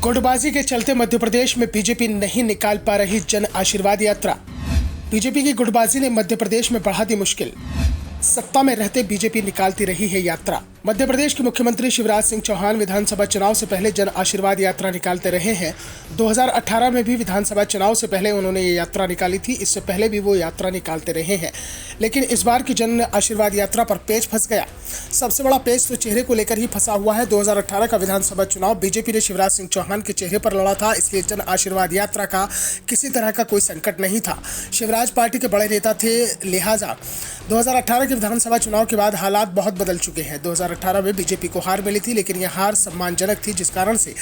गुटबाजी के चलते मध्य प्रदेश में बीजेपी नहीं निकाल पा रही जन आशीर्वाद यात्रा। बीजेपी की गुटबाजी ने मध्य प्रदेश में बढ़ा दी मुश्किल। सत्ता में रहते बीजेपी निकालती रही है यात्रा। मध्य प्रदेश के मुख्यमंत्री शिवराज सिंह चौहान विधानसभा चुनाव से पहले जन आशीर्वाद यात्रा निकालते रहे हैं। 2018 में भी विधानसभा चुनाव से पहले उन्होंने ये यात्रा निकाली थी। इससे पहले भी वो यात्रा निकालते रहे हैं, लेकिन इस बार की जन आशीर्वाद यात्रा पर पेच फंस गया। सबसे बड़ा पेच तो चेहरे को लेकर ही फंसा हुआ है। 2018 का विधानसभा चुनाव बीजेपी ने शिवराज सिंह चौहान के चेहरे पर लड़ा था, इसलिए जन आशीर्वाद यात्रा का किसी तरह का कोई संकट नहीं था। शिवराज पार्टी के बड़े नेता थे, लिहाजा 2018 के विधानसभा चुनाव के बाद हालात बहुत बदल चुके हैं। 2018 में बीजेपी को हार मिली थी, लेकिन यह हार सम्मानजनक थी, जिस कारण से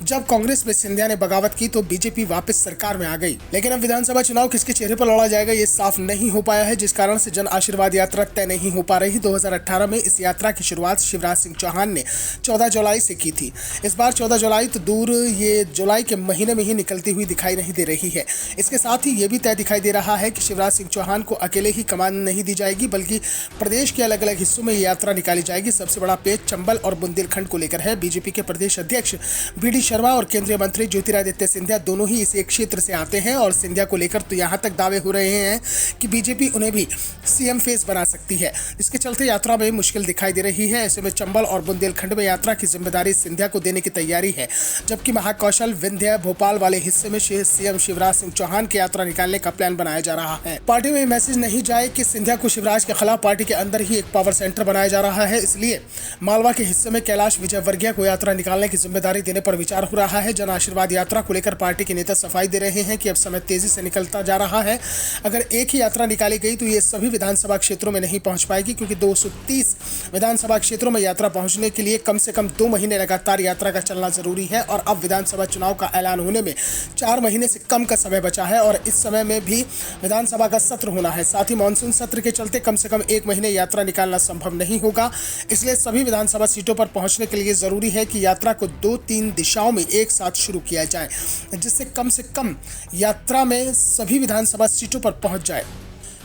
जब कांग्रेस में सिंधिया ने बगावत की तो बीजेपी वापस सरकार में आ गई। लेकिन अब विधानसभा चुनाव किसके चेहरे पर लड़ा जाएगा ये साफ नहीं हो पाया है, जिस कारण से जन आशीर्वाद यात्रा तय नहीं हो पा रही। 2018 में इस यात्रा की शुरुआत शिवराज सिंह चौहान ने 14 जुलाई से की थी। इस बार 14 जुलाई तो दूर, ये जुलाई के महीने में ही निकलती हुई दिखाई नहीं दे रही है। इसके साथ ही ये भी तय दिखाई दे रहा है कि शिवराज सिंह चौहान को अकेले ही कमान नहीं दी जाएगी, बल्कि प्रदेश के अलग अलग हिस्सों में ये यात्रा निकाली जाएगी। सबसे बड़ा पेच चंबल और बुंदेलखंड को लेकर है। बीजेपी के प्रदेश अध्यक्ष बीडी शर्मा और केंद्रीय मंत्री ज्योतिरादित्य सिंधिया दोनों ही इस एक क्षेत्र से आते हैं, और सिंधिया को लेकर तो यहां तक दावे हो रहे हैं कि बीजेपी उन्हें भी सीएम फेस बना सकती है, जिसके चलते यात्रा में मुश्किल दिखाई दे रही है। ऐसे में चंबल और बुंदेलखंड में यात्रा की जिम्मेदारी सिंधिया को देने की तैयारी है, जबकि महाकौशल, विंध्य, भोपाल वाले हिस्से में सीएम शिवराज सिंह चौहान की यात्रा निकालने का प्लान बनाया जा रहा है। पार्टी में मैसेज नहीं जाए कि सिंधिया को शिवराज के खिलाफ पार्टी के अंदर ही एक पावर सेंटर बनाया जा रहा है, इसलिए मालवा के हिस्से में कैलाश विजयवर्गीय को यात्रा निकालने की जिम्मेदारी देने पर विचार हो रहा है। जन आशीर्वाद यात्रा को लेकर पार्टी के नेता सफाई दे रहे हैं कि अब समय तेजी से निकलता जा रहा है। अगर एक ही यात्रा निकाली गई तो ये सभी विधानसभा क्षेत्रों में नहीं पहुंच पाएगी, क्योंकि 230 विधानसभा क्षेत्रों में यात्रा पहुंचने के लिए कम से कम 2 महीने लगातार यात्रा का चलना जरूरी है, और अब विधानसभा चुनाव का ऐलान होने में 4 महीने से कम का समय बचा है, और इस समय में भी विधानसभा का सत्र होना है। साथ ही मानसून सत्र के चलते कम से कम 1 महीने यात्रा निकालना संभव नहीं होगा। इसलिए सभी विधानसभा सीटों पर पहुंचने के लिए जरूरी है कि यात्रा को 2-3 दिशाओं में एक साथ शुरू किया जाए, जिससे कम यात्रा में सभी विधानसभा सीटों पर पहुंच जाए।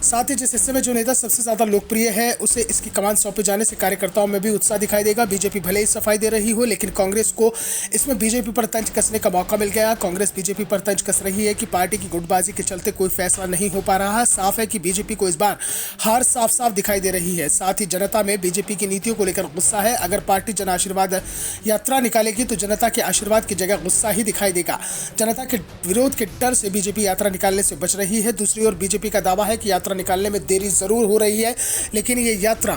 साथ ही जिस हिस्से में जो नेता सबसे ज्यादा लोकप्रिय है उसे इसकी कमान सौंपे जाने से कार्यकर्ताओं में भी उत्साह दिखाई देगा। बीजेपी भले ही सफाई दे रही हो, लेकिन कांग्रेस को इसमें बीजेपी पर तंज कसने का मौका मिल गया। कांग्रेस बीजेपी पर तंज कस रही है कि पार्टी की गुटबाजी के चलते कोई फैसला नहीं हो पा रहा। साफ है कि बीजेपी को इस बार हार साफ दिखाई दे रही है। साथ ही जनता में बीजेपी की नीतियों को लेकर गुस्सा है। अगर पार्टी जन आशीर्वाद यात्रा निकालेगी तो जनता के आशीर्वाद की जगह गुस्सा ही दिखाई देगा। जनता के विरोध के डर से बीजेपी यात्रा निकालने से बच रही है। दूसरी ओर बीजेपी का दावा है कि यात्रा निकालने में देरी जरूर हो रही है, लेकिन ये यात्रा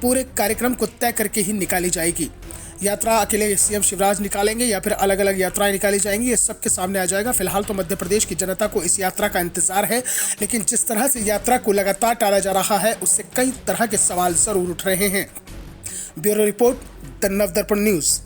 पूरे कार्यक्रम को तय करके ही निकाली जाएगी। यात्रा अकेले सीएम शिवराज निकालेंगे या फिर अलग अलग यात्राएं निकाली जाएंगी, ये सबके सामने आ जाएगा। फिलहाल तो मध्य प्रदेश की जनता को इस यात्रा का इंतजार है, लेकिन जिस तरह से यात्रा को लगातार टाला जा रहा है उससे कई तरह के सवाल जरूर उठ रहे हैं। Bureau report, the Navdarpan news.